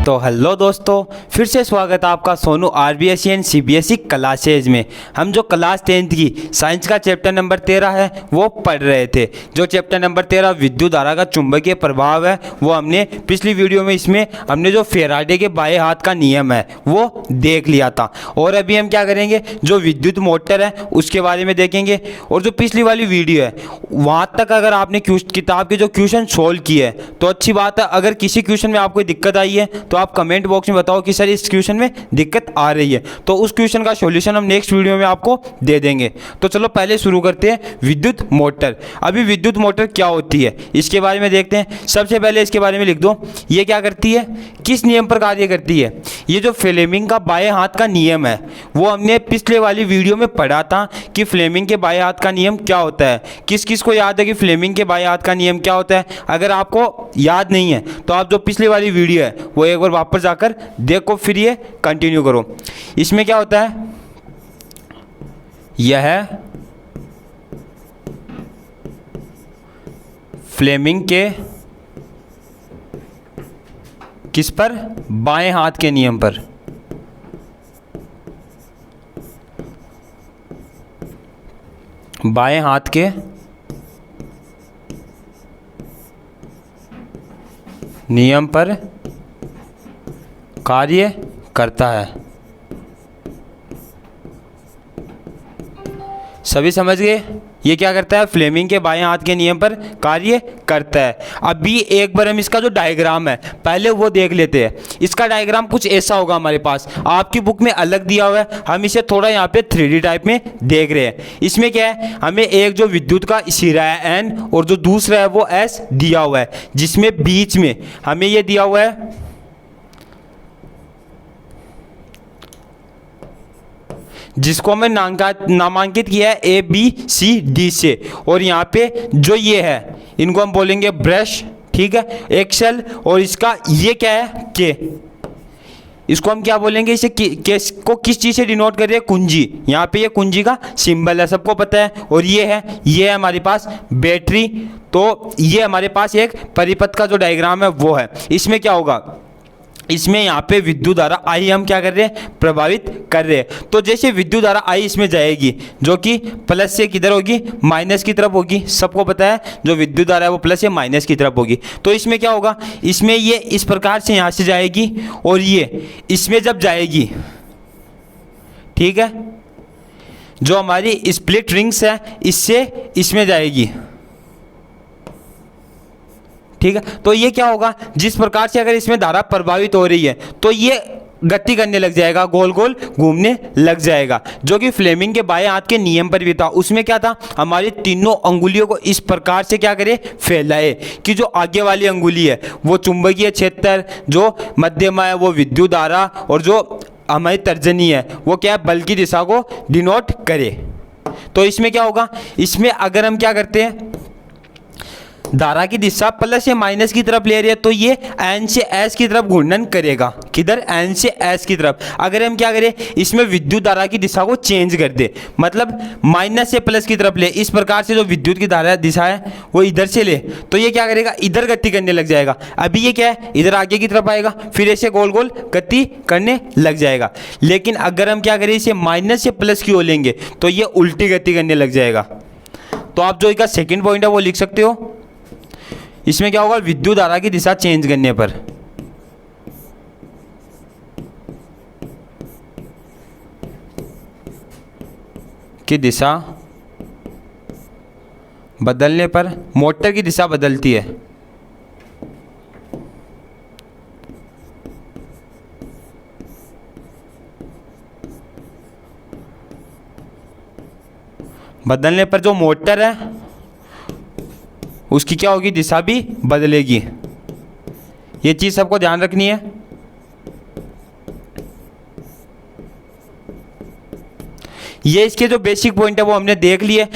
तो हेलो दोस्तों, फिर से स्वागत है आपका Sonu RBSE and CBSE classes में। हम जो क्लास 10th की साइंस का चैप्टर नंबर 13 है वो पढ़ रहे थे। जो चैप्टर नंबर 13 विद्युत धारा का चुंबकीय प्रभाव है वो हमने पिछली वीडियो में इसमें हमने जो फेराडे के बाएं हाथ का नियम है वो देख लिया था। और अभी हम क्या करेंगे, जो विद्युत मोटर है उसके बारे में देखेंगे। और जो पिछली वाली वीडियो है वहाँ तक अगर आपने किताब के जो क्वेश्चन सोल्व किए तो अच्छी बात है। अगर किसी क्वेश्चन में आपको दिक्कत आई है तो आप कमेंट बॉक्स में बताओ कि सर इस क्वेश्चन में दिक्कत आ रही है, तो उस क्वेश्चन का सॉल्यूशन हम नेक्स्ट वीडियो में आपको दे देंगे। तो चलो पहले शुरू करते हैं विद्युत मोटर। अभी विद्युत मोटर क्या होती है इसके बारे में देखते हैं। सबसे पहले इसके बारे में लिख दो, ये क्या करती है, किस नियम पर कार्य करती है। ये जो फ्लेमिंग का बाएं हाथ का नियम है वो हमने पिछले वाली वीडियो में पढ़ा था कि फ्लेमिंग के बाएं हाथ का नियम क्या होता है। किस किस को याद है कि फ्लेमिंग के बाएं हाथ का नियम क्या होता है? अगर आपको याद नहीं है तो आप जो पिछली वाली वीडियो है वो एक बार वापस जाकर देखो, फिर ये कंटिन्यू करो। इसमें क्या होता है, यह फ्लेमिंग के किस पर, बाएं हाथ के नियम पर। बाएं हाथ के नियम पर कार्य करता है। सभी समझ गए? ये क्या करता है, फ्लेमिंग के बाएं हाथ के नियम पर कार्य करता है। अभी एक बार हम इसका जो डायग्राम है पहले वो देख लेते हैं। इसका डायग्राम कुछ ऐसा होगा, हमारे पास आपकी बुक में अलग दिया हुआ है, हम इसे थोड़ा यहाँ पे 3D टाइप में देख रहे हैं। इसमें क्या है, हमें एक जो विद्युत का सिरा है N और जो दूसरा है वो S दिया हुआ है, जिसमें बीच में हमें ये दिया हुआ है जिसको हमें नामांकित किया है ABCD से। और यहाँ पे जो ये है इनको हम बोलेंगे ब्रश, ठीक है, एक्सेल। और इसका ये क्या है, के, इसको हम क्या बोलेंगे, इसे को किस चीज़ से डिनोट कर रहे हैं, कुंजी। यहाँ पे ये कुंजी का सिंबल है, सबको पता है। और ये है हमारे पास बैटरी। तो ये हमारे पास एक परिपथ का जो डायग्राम है वो है। इसमें क्या होगा, इसमें यहाँ पे विद्युत धारा आई हम क्या कर रहे हैं, प्रभावित कर रहे हैं। तो जैसे विद्युत धारा आई इसमें जाएगी जो कि प्लस से किधर होगी, माइनस की तरफ होगी। सबको पता है जो विद्युत धारा है वो प्लस से माइनस की तरफ होगी। तो इसमें क्या होगा, इसमें ये इस प्रकार से यहाँ से जाएगी और ये इसमें जब जाएगी, ठीक है, जो हमारी स्प्लिट रिंग्स है इससे इसमें जाएगी, ठीक है। तो ये क्या होगा, जिस प्रकार से अगर इसमें धारा प्रभावित हो रही है तो ये गति करने लग जाएगा, गोल गोल घूमने लग जाएगा। जो कि फ्लेमिंग के बाएं हाथ के नियम पर भी था। उसमें क्या था, हमारी तीनों अंगुलियों को इस प्रकार से क्या करे, फैलाए कि जो आगे वाली अंगुली है वो चुंबकीय क्षेत्र, जो मध्यमा है वो विद्युत धारा, और जो हमारी तर्जनी है वो क्या है, बल की दिशा को डिनोट करे। तो इसमें क्या होगा, इसमें अगर हम क्या करते हैं, धारा की दिशा प्लस या माइनस की तरफ ले रही है तो ये N से S की तरफ घूर्णन करेगा। किधर, N से S की तरफ। अगर हम क्या करें, इसमें विद्युत धारा की दिशा को चेंज कर दे, मतलब माइनस से प्लस की तरफ ले, इस प्रकार से जो विद्युत की धारा दिशा है वो इधर से ले, तो ये क्या करेगा, इधर गति करने लग जाएगा। अभी ये क्या है, इधर आगे की तरफ आएगा, फिर ऐसे गोल गोल गति करने लग जाएगा। लेकिन अगर हम क्या करें, इसे माइनस से प्लस की ओर लेंगे तो ये उल्टी गति करने लग जाएगा। तो आप जो इसका सेकेंड पॉइंट है वो लिख सकते हो। इसमें क्या होगा, विद्युत धारा की दिशा चेंज करने पर की दिशा बदलने पर मोटर की दिशा बदलती है। बदलने पर जो मोटर है उसकी क्या होगी, दिशा भी बदलेगी। ये चीज़ सबको ध्यान रखनी है। ये इसके जो बेसिक पॉइंट है वो हमने देख लिए।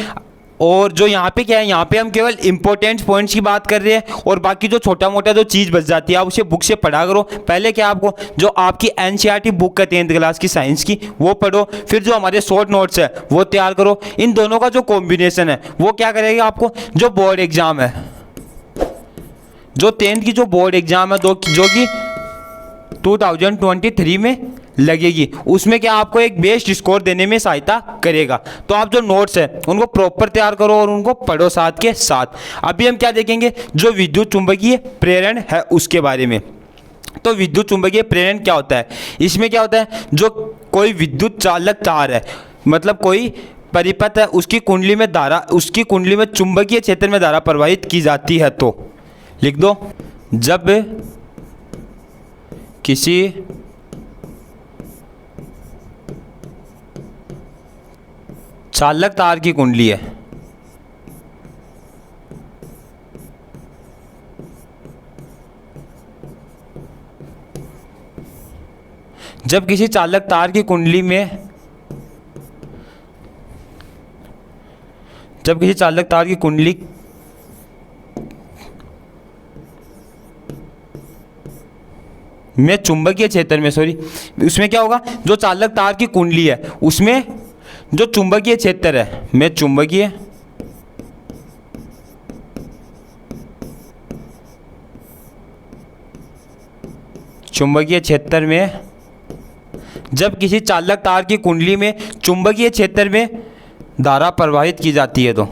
और जो यहाँ पे क्या है, यहाँ पे हम केवल इंपॉर्टेंट पॉइंट्स की बात कर रहे हैं और बाकी जो छोटा मोटा जो चीज़ बच जाती है आप उसे बुक से पढ़ा करो। पहले क्या आपको जो आपकी एनसीईआरटी बुक है 10th क्लास की साइंस की वो पढ़ो, फिर जो हमारे शॉर्ट नोट्स है वो तैयार करो। इन दोनों का जो कॉम्बिनेशन है वो क्या करेगा, आपको जो बोर्ड एग्जाम है, जो 10th की जो बोर्ड एग्जाम है जो कि 2023 में लगेगी। उसमें क्या आपको एक बेस्ट स्कोर देने में सहायता करेगा। तो आप जो नोट्स है उनको प्रॉपर तैयार करो और उनको पढ़ो साथ के साथ। अभी हम क्या देखेंगे, जो विद्युत चुंबकीय प्रेरण है उसके बारे में। तो विद्युत चुंबकीय प्रेरण क्या होता है, इसमें क्या होता है, जो कोई विद्युत चालक तार है, मतलब कोई परिपथ है, उसकी कुंडली में धारा, उसकी कुंडली में चुंबकीय क्षेत्र में धारा प्रवाहित की जाती है। तो लिख दो, जब किसी चालक तार की कुंडली है, जब किसी चालक तार की कुंडली में, जब किसी चालक तार की कुंडली में चुंबकीय क्षेत्र में, सॉरी, उसमें क्या होगा, जो चालक तार की कुंडली है उसमें जो चुंबकीय क्षेत्र है में चुंबकीय क्षेत्र में, जब किसी चालक तार की कुंडली में चुंबकीय क्षेत्र में धारा प्रवाहित की जाती है तो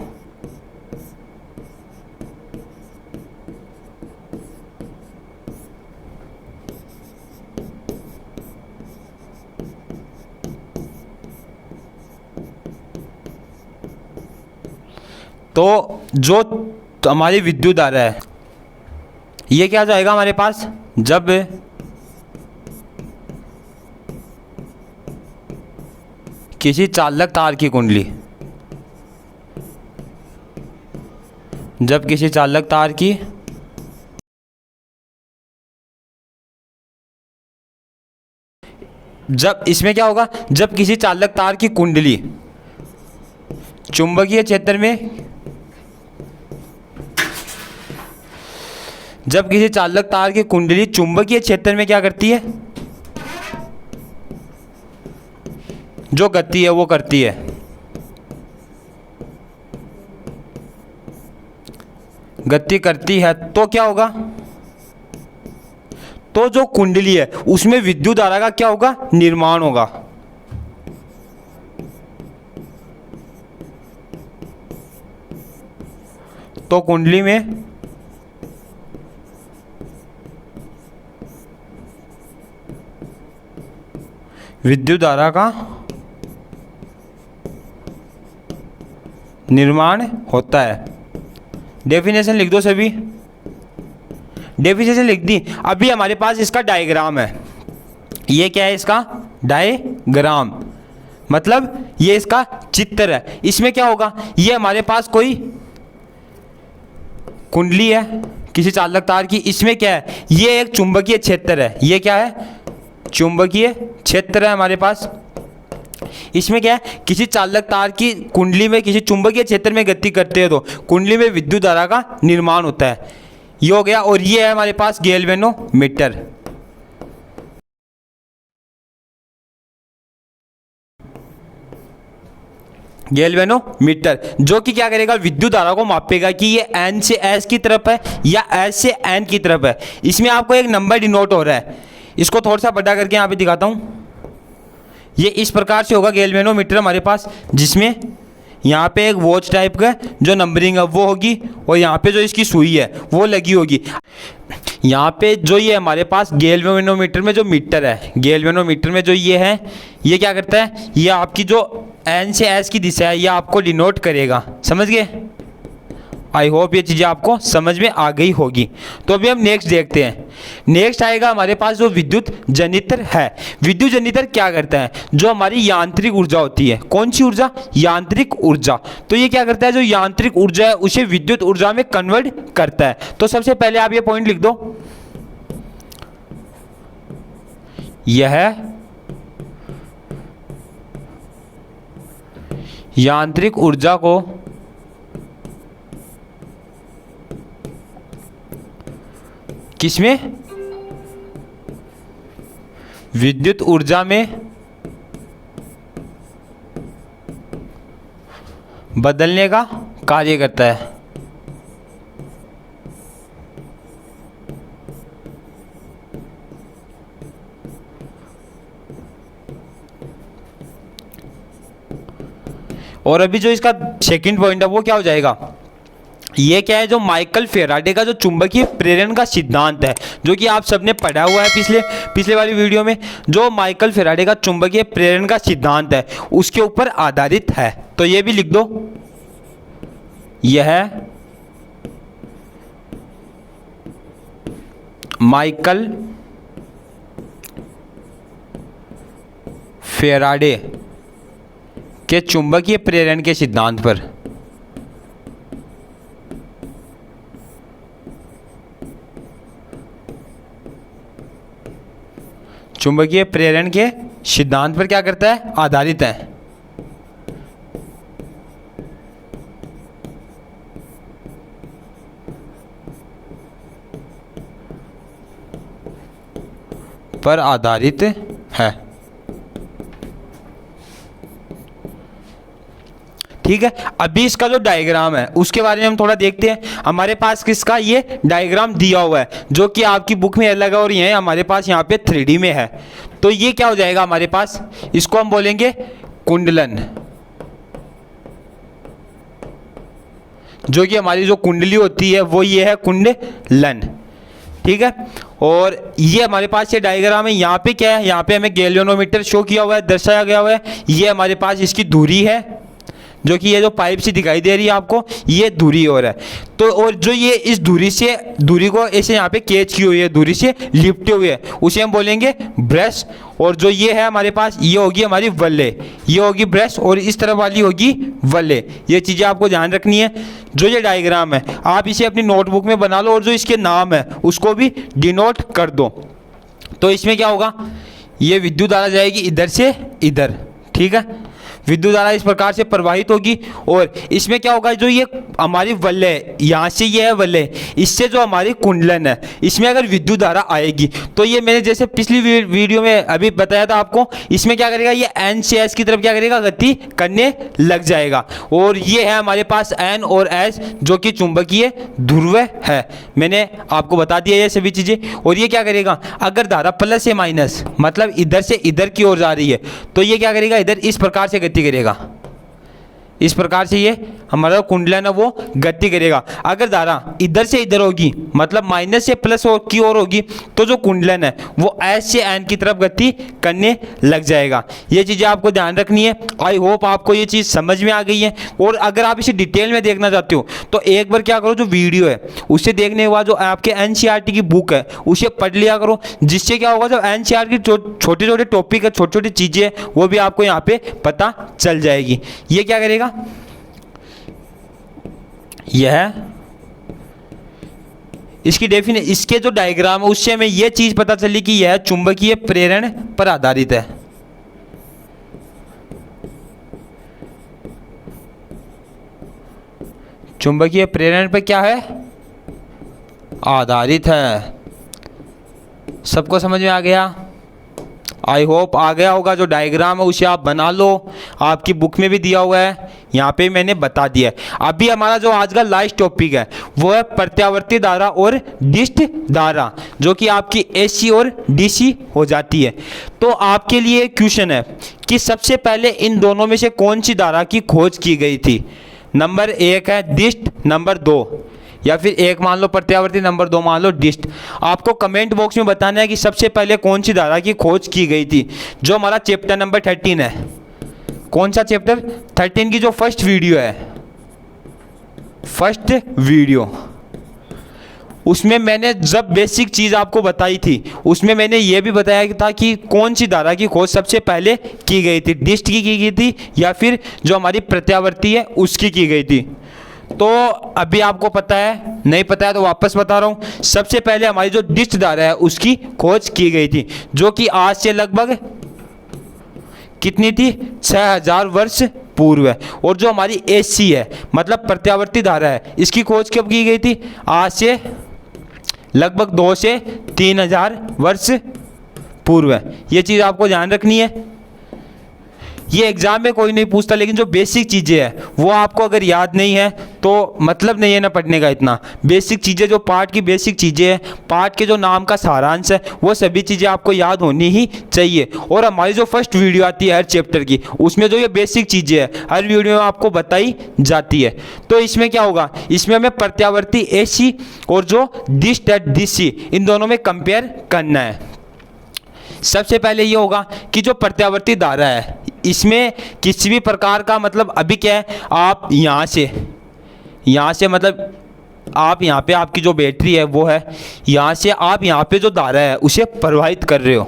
जो हमारी विद्युत धारा है ये क्या जाएगा हमारे पास, जब किसी चालक तार की कुंडली, जब किसी चालक तार की जब इसमें क्या होगा, जब किसी चालक तार की कुंडली चुंबकीय क्षेत्र में, जब किसी चालक तार की कुंडली चुंबकीय क्षेत्र में क्या करती है, जो गति है वो करती है, गति करती है, तो क्या होगा, तो जो कुंडली है उसमें विद्युत धारा का क्या होगा, निर्माण होगा। तो कुंडली में विद्युत धारा का निर्माण होता है। डेफिनेशन लिख दो सभी, डेफिनेशन लिख दी। अभी हमारे पास इसका डायग्राम है, ये क्या है, इसका डायग्राम, मतलब ये इसका चित्र है। इसमें क्या होगा, ये हमारे पास कोई कुंडली है किसी चालक तार की, इसमें क्या है, ये एक चुंबकीय क्षेत्र है, ये क्या है, चुंबकीय क्षेत्र है हमारे पास। इसमें क्या है, किसी चालक तार की कुंडली में किसी चुंबकीय क्षेत्र में गति करते हैं तो कुंडली में विद्युत धारा का निर्माण होता है, ये हो गया। और ये है हमारे पास गैल्वेनोमीटर, गैल्वेनोमीटर जो कि क्या करेगा, विद्युत धारा को मापेगा कि ये N से S की तरफ है या S से N की तरफ है। इसमें आपको एक नंबर डिनोट हो रहा है, इसको थोड़ा सा बड़ा करके यहाँ पे दिखाता हूँ। ये इस प्रकार से होगा गैल्वेनोमीटर हमारे पास, जिसमें यहाँ पे एक वॉच टाइप का जो नंबरिंग है वो होगी, और यहाँ पे जो इसकी सुई है वो लगी होगी। यहाँ पे जो ये हमारे पास गैल्वेनोमीटर में जो मीटर है, गैल्वेनोमीटर में जो ये है, ये क्या करता है, ये आपकी जो N से S की दिशा है ये आपको डिनोट करेगा। समझ गए? आई होप ये चीज़ें आपको समझ में आ गई होगी। तो अभी हम नेक्स्ट देखते हैं। नेक्स्ट आएगा हमारे पास जो विद्युत जनित्र है। विद्युत जनित्र क्या करता है, जो हमारी यांत्रिक ऊर्जा होती है, कौन सी ऊर्जा, यांत्रिक ऊर्जा। तो ये क्या करता है, जो यांत्रिक ऊर्जा है उसे विद्युत ऊर्जा में कन्वर्ट करता है। तो सबसे पहले आप ये पॉइंट लिख दो, यह यांत्रिक ऊर्जा को किसमें, विद्युत ऊर्जा में बदलने का कार्य करता है। और अभी जो इसका सेकंड पॉइंट है वो क्या हो जाएगा, ये क्या है, जो माइकल फैराडे का जो चुंबकीय प्रेरण का सिद्धांत है, जो कि आप सबने पढ़ा हुआ है पिछले वाली वीडियो में, जो माइकल फैराडे का चुंबकीय प्रेरण का सिद्धांत है उसके ऊपर आधारित है। तो ये भी लिख दो, यह माइकल फैराडे के चुंबकीय प्रेरण के सिद्धांत पर चुंबकीय प्रेरण के सिद्धांत पर क्या करता है, आधारित है। पर आधारित है। ठीक है, अभी इसका जो डायग्राम है उसके बारे में हम थोड़ा देखते हैं। हमारे पास किसका ये डायग्राम दिया हुआ है, जो कि आपकी बुक में अलग है और ये हमारे पास यहाँ पे 3D में है। तो ये क्या हो जाएगा हमारे पास, इसको हम बोलेंगे कुंडलन, जो कि हमारी जो कुंडली होती है वो ये है कुंडलन। ठीक है, और ये हमारे पास ये डायग्राम है। यहाँ पे क्या है, यहाँ पे हमें गैल्वेनोमीटर शो किया हुआ है, दर्शाया गया हुआ है। ये हमारे पास इसकी दूरी है, जो कि ये जो पाइप सी दिखाई दे रही है आपको, ये दूरी और है। तो और जो ये इस दूरी को ऐसे यहाँ पे कैच की हुई है, दूरी से लिपटे हुए है, उसे हम बोलेंगे ब्रश। और जो ये है हमारे पास, ये होगी हमारी वल्ले, ये होगी ब्रश और इस तरफ वाली होगी वल्ले। ये चीज़ें आपको ध्यान रखनी है। जो ये डायग्राम है आप इसे अपनी नोटबुक में बना लो और जो इसके नाम है उसको भी डिनोट कर दो। तो इसमें क्या होगा, ये विद्युत धारा जाएगी इधर से इधर। ठीक है, विद्युत धारा इस प्रकार से प्रवाहित होगी और इसमें क्या होगा, जो ये हमारी वल्ले है, यहाँ से ये है वल्ले, इससे जो हमारी कुंडलन है इसमें अगर विद्युत धारा आएगी तो ये मैंने जैसे पिछली वीडियो में अभी बताया था आपको, इसमें क्या करेगा, ये एन से एस की तरफ क्या करेगा, गति करने लग जाएगा। और ये है हमारे पास एन और एस, जो कि चुंबकीय ध्रुव है। मैंने आपको बता दिया ये सभी चीज़ें। और ये क्या करेगा, अगर धारा प्लस या माइनस मतलब इधर से इधर की ओर जा रही है तो ये क्या करेगा, इधर इस प्रकार से गति करेगा, इस प्रकार से ये हमारा कुंडलन है वो गति करेगा। अगर धारा इधर से इधर होगी मतलब माइनस से प्लस की ओर होगी तो जो कुंडलन है वो एस से एन की तरफ गति करने लग जाएगा। ये चीज़ें आपको ध्यान रखनी है। आई होप आपको ये चीज़ समझ में आ गई है। और अगर आप इसे डिटेल में देखना चाहते हो तो एक बार क्या करो, जो वीडियो है उसे देखने के बाद जो आपके NCERT की बुक है उसे पढ़ लिया करो, जिससे क्या होगा, जो NCERT की छोटे छोटे टॉपिक है, छोटी छोटी चीज़ें हैं वो भी आपको यहाँ पे पता चल जाएगी। ये क्या करेगा, यह इसकी डेफिनेशन, इसके जो डायग्राम है उससे हमें यह चीज पता चली कि यह चुंबकीय प्रेरण पर आधारित है। चुंबकीय प्रेरण पर क्या है, आधारित है। सबको समझ में आ गया? आई होप आ गया होगा। जो डायग्राम है उसे आप बना लो, आपकी बुक में भी दिया हुआ है, यहाँ पे मैंने बता दिया है। अभी हमारा जो आज का लास्ट टॉपिक है वो है प्रत्यावर्ती धारा और डिस्ट धारा, जो कि आपकी AC और DC हो जाती है। तो आपके लिए क्वेश्चन है कि सबसे पहले इन दोनों में से कौन सी धारा की खोज की गई थी। नंबर 1 है डिस्ट, नंबर 2 या फिर 1 मान लो प्रत्यावर्ती, नंबर 2 मान लो डिस्ट। आपको कमेंट बॉक्स में बताना है कि सबसे पहले कौन सी धारा की खोज की गई थी। जो हमारा चैप्टर नंबर 13 है, कौन सा चैप्टर 13 की जो फर्स्ट वीडियो है, फर्स्ट वीडियो, उसमें मैंने जब बेसिक चीज़ आपको बताई थी उसमें मैंने ये भी बताया था कि कौन सी धारा की खोज सबसे पहले की गई थी, डिस्ट की गई थी या फिर जो हमारी प्रत्यावर्ती है उसकी की गई थी। तो अभी आपको पता है, नहीं पता है तो वापस बता रहा हूँ। सबसे पहले हमारी जो डिस्ट धारा है उसकी खोज की गई थी, जो कि आज से लगभग कितनी थी, 6000 वर्ष पूर्व है। और जो हमारी AC है मतलब प्रत्यावर्ती धारा है, इसकी खोज कब की गई थी, आज से लगभग 2 से 3000 वर्ष पूर्व है। ये चीज़ आपको ध्यान रखनी है। ये एग्जाम में कोई नहीं पूछता, लेकिन जो बेसिक चीज़ें हैं वो आपको अगर याद नहीं है तो मतलब नहीं है ना पढ़ने का इतना। बेसिक चीज़ें जो पार्ट की बेसिक चीज़ें हैं, पार्ट के जो नाम का सारांश है, वो सभी चीज़ें आपको याद होनी ही चाहिए। और हमारी जो फर्स्ट वीडियो आती है हर चैप्टर की, उसमें जो ये बेसिक चीज़ें हैं हर वीडियो में आपको बताई जाती है। तो इसमें क्या होगा, इसमें हमें प्रत्यावर्ती AC और जो डिस्ट एट DC इन दोनों में कंपेयर करना है। सबसे पहले ये होगा कि जो प्रत्यावर्ती धारा है, इसमें किसी भी प्रकार का मतलब अभी क्या है, आप यहाँ से मतलब आप यहाँ पे आपकी जो बैटरी है वो है, यहाँ से आप यहाँ पे जो धारा है उसे प्रवाहित कर रहे हो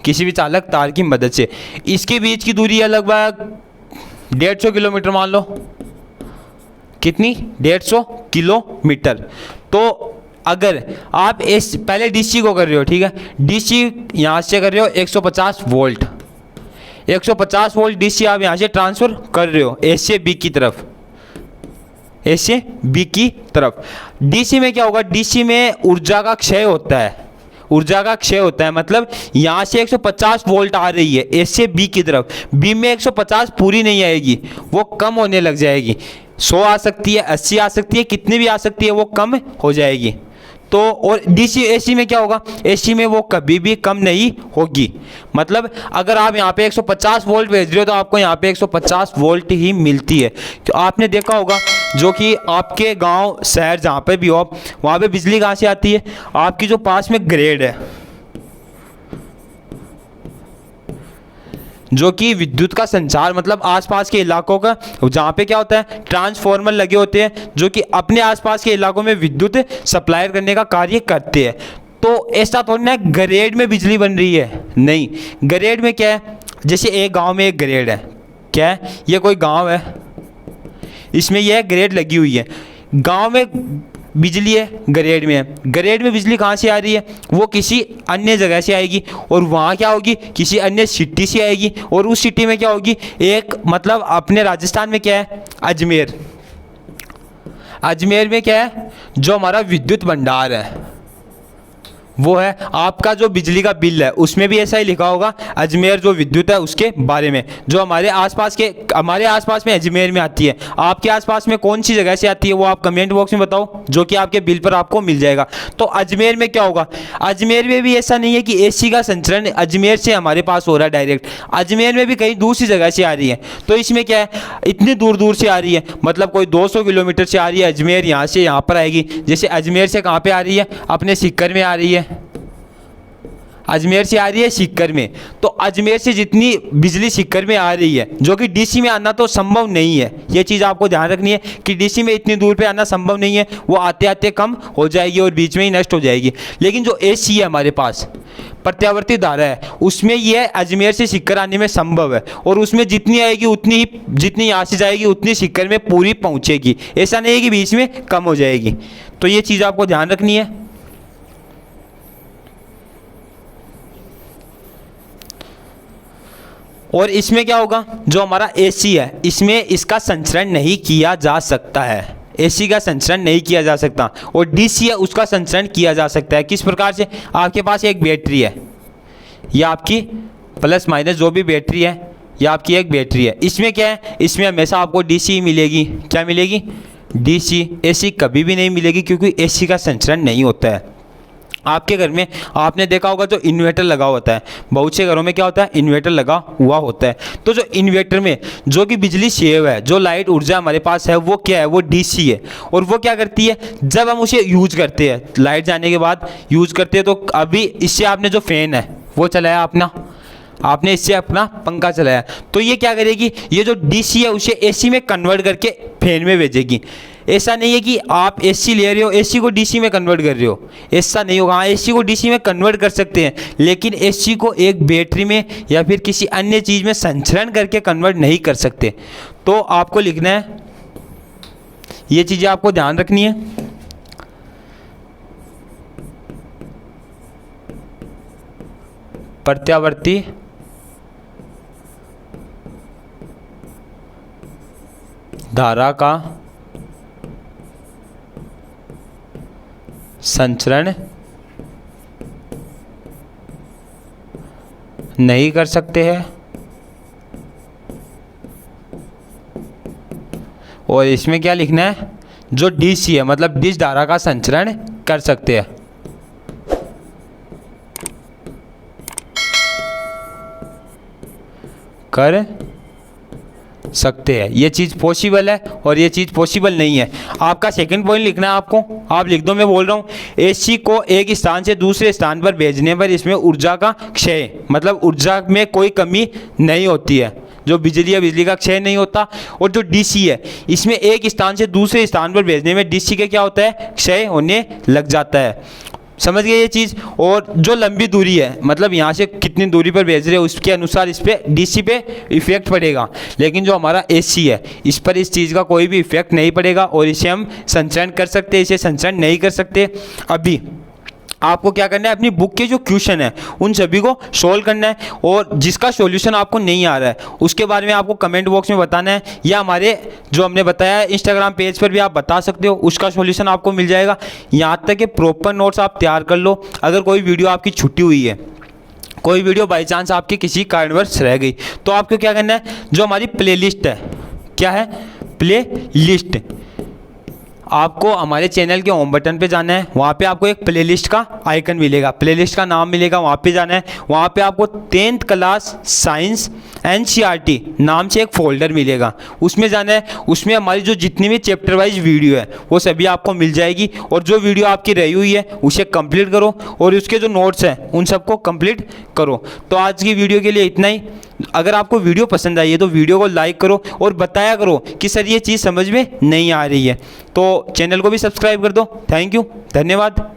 किसी भी चालक तार की मदद से। इसके बीच की दूरी है लगभग 150 किलोमीटर, मान लो कितनी, 150 किलोमीटर। तो अगर आप इस पहले DC को कर रहे हो, ठीक है, DC यहाँ से कर रहे हो 150 वोल्ट, 150 वोल्ट DC आप यहाँ से ट्रांसफ़र कर रहे हो A से B की तरफ, A से B की तरफ। DC में क्या होगा, DC में ऊर्जा का क्षय होता है, ऊर्जा का क्षय होता है। मतलब यहाँ से 150 वोल्ट आ रही है A से B की तरफ, B में 150 पूरी नहीं आएगी, वो कम होने लग जाएगी। 100 आ सकती है, 80 आ सकती है, कितनी भी आ सकती है, वो कम हो जाएगी। तो और DC AC में क्या होगा, AC में वो कभी भी कम नहीं होगी। मतलब अगर आप यहाँ पे 150 वोल्ट भेज रहे हो तो आपको यहाँ पे 150 वोल्ट ही मिलती है। तो आपने देखा होगा जो कि आपके गांव शहर जहाँ पे भी हो, वहाँ पे बिजली कहाँ से आती है, आपकी जो पास में ग्रिड है, जो कि विद्युत का संचार मतलब आसपास के इलाकों का, जहाँ पे क्या होता है, ट्रांसफॉर्मर लगे होते हैं जो कि अपने आसपास के इलाकों में विद्युत सप्लाई करने का कार्य करते हैं। तो ऐसा थोड़ी ना ग्रिड में बिजली बन रही है, नहीं, ग्रिड में क्या है, जैसे एक गांव में एक ग्रिड है, क्या है, ये कोई गांव है, इसमें यह ग्रिड लगी हुई है, गांव में बिजली है, ग्रिड में है, ग्रिड में बिजली कहाँ से आ रही है, वो किसी अन्य जगह से आएगी, और वहाँ क्या होगी, किसी अन्य सिटी से आएगी, और उस सिटी में क्या होगी, एक मतलब अपने राजस्थान में क्या है, अजमेर, अजमेर में क्या है, जो हमारा विद्युत भंडार है वो है। आपका जो बिजली का बिल है उसमें भी ऐसा ही लिखा होगा, अजमेर जो विद्युत है उसके बारे में, जो हमारे आसपास में अजमेर में आती है। आपके आसपास में कौन सी जगह से आती है वो आप कमेंट बॉक्स में बताओ, जो कि आपके बिल पर आपको मिल जाएगा। तो अजमेर में क्या होगा, अजमेर में भी ऐसा नहीं है कि AC का संचरण अजमेर से हमारे पास हो रहा है डायरेक्ट, अजमेर में भी कहीं दूसरी जगह से आ रही है। तो इसमें क्या है, इतनी दूर दूर से आ रही है, मतलब कोई 200 किलोमीटर से आ रही है अजमेर, यहाँ से यहाँ पर आएगी। जैसे अजमेर से कहाँ पर आ रही है, अपने सीकर में आ रही है, अजमेर से आ रही है सीकर में। तो अजमेर से जितनी बिजली सीकर में आ रही है, जो कि DC में आना तो संभव नहीं है, ये चीज़ आपको ध्यान रखनी है कि DC में इतनी दूर पे आना संभव नहीं है, वो आते आते कम हो जाएगी और बीच में ही नष्ट हो जाएगी। लेकिन जो AC है हमारे पास प्रत्यावर्ती धारा है, उसमें यह अजमेर से सीकर आने में संभव है, और उसमें जितनी आएगी उतनी ही, जितनी यहाँ से जाएगी उतनी सीकर में पूरी पहुँचेगी, ऐसा नहीं है कि बीच में कम हो जाएगी। तो ये चीज़ आपको ध्यान रखनी है। और इसमें क्या होगा, जो हमारा AC है इसमें इसका संचरण नहीं किया जा सकता है, AC का संचरण नहीं किया जा सकता, और DC है उसका संचरण किया जा सकता है। किस प्रकार से, आपके पास एक बैटरी है, यह आपकी प्लस माइनस जो भी बैटरी है, यह आपकी एक बैटरी है, इसमें क्या है, इसमें हमेशा आपको DC मिलेगी। क्या मिलेगी, DC, AC कभी भी नहीं मिलेगी, क्योंकि AC का संचरण नहीं होता है। आपके घर में आपने देखा होगा जो इन्वर्टर लगा होता है, बहुत से घरों में क्या होता है, इन्वर्टर लगा हुआ होता है। तो जो इन्वर्टर में जो कि बिजली सेव है, जो लाइट ऊर्जा हमारे पास है, वो क्या है, वो DC है। और वो क्या करती है, जब हम उसे यूज करते हैं, लाइट जाने के बाद यूज करते हैं, तो अभी इससे आपने जो फैन है वो चलाया अपना, आपने इससे अपना पंखा चलाया, तो ये क्या करेगी, ये जो DC है उसे AC में कन्वर्ट करके फैन में भेजेगी। ऐसा नहीं है कि आप AC ले रहे हो, AC को DC में कन्वर्ट कर रहे हो, ऐसा नहीं होगा। हाँ, AC को DC में कन्वर्ट कर सकते हैं, लेकिन AC को एक बैटरी में या फिर किसी अन्य चीज़ में संचरण करके कन्वर्ट नहीं कर सकते। तो आपको लिखना है, ये चीज़ें आपको ध्यान रखनी है। प्रत्यावर्ती धारा का संचरण नहीं कर सकते हैं और इसमें क्या लिखना है, जो डीसी है मतलब डिश धारा का संचरण कर सकते हैं। कर सकते हैं, ये चीज़ पॉसिबल है और ये चीज़ पॉसिबल नहीं है। आपका सेकंड पॉइंट लिखना है आपको, आप लिख दो, मैं बोल रहा हूँ। एसी को एक स्थान से दूसरे स्थान पर भेजने पर इसमें ऊर्जा का क्षय मतलब ऊर्जा में कोई कमी नहीं होती है, जो बिजली या बिजली का क्षय नहीं होता। और जो डीसी है इसमें एक स्थान से दूसरे स्थान पर भेजने में डीसी के क्या होता है, क्षय होने लग जाता है। समझ गए ये चीज़। और जो लंबी दूरी है मतलब यहाँ से कितनी दूरी पर भेज रहे हो उसके अनुसार इस पर डीसी पे इफेक्ट पड़ेगा, लेकिन जो हमारा एसी है इस पर इस चीज़ का कोई भी इफेक्ट नहीं पड़ेगा और इसे हम संचरण कर सकते हैं, इसे संचरण नहीं कर सकते। अभी आपको क्या करना है, अपनी बुक के जो क्वेश्चन है उन सभी को सोल्व करना है, और जिसका सॉल्यूशन आपको नहीं आ रहा है उसके बारे में आपको कमेंट बॉक्स में बताना है, या हमारे जो हमने बताया है इंस्टाग्राम पेज पर भी आप बता सकते हो, उसका सॉल्यूशन आपको मिल जाएगा। यहाँ तक कि प्रॉपर नोट्स आप तैयार कर लो। अगर कोई वीडियो आपकी छुट्टी हुई है, कोई वीडियो बाई चांस आपकी किसी कारणवश रह गई, तो आपको क्या करना है, जो हमारी प्ले लिस्ट है, क्या है, प्ले लिस्ट, आपको हमारे चैनल के होम बटन पे जाना है, वहाँ पे आपको एक प्लेलिस्ट का आइकन मिलेगा, प्लेलिस्ट का नाम मिलेगा, वहाँ पे जाना है। वहाँ पे आपको 10th क्लास साइंस NCERT नाम से एक फोल्डर मिलेगा, उसमें जाना है। उसमें हमारी जो जितनी भी चैप्टर वाइज वीडियो है वो सभी आपको मिल जाएगी, और जो वीडियो आपकी रही हुई है उसे कंप्लीट करो, और उसके जो नोट्स हैं उन सबको कंप्लीट करो। तो आज की वीडियो के लिए इतना ही। अगर आपको वीडियो पसंद आई है तो वीडियो को लाइक करो और बताया करो कि सर ये चीज़ समझ में नहीं आ रही है, तो चैनल को भी सब्सक्राइब कर दो। थैंक यू, धन्यवाद।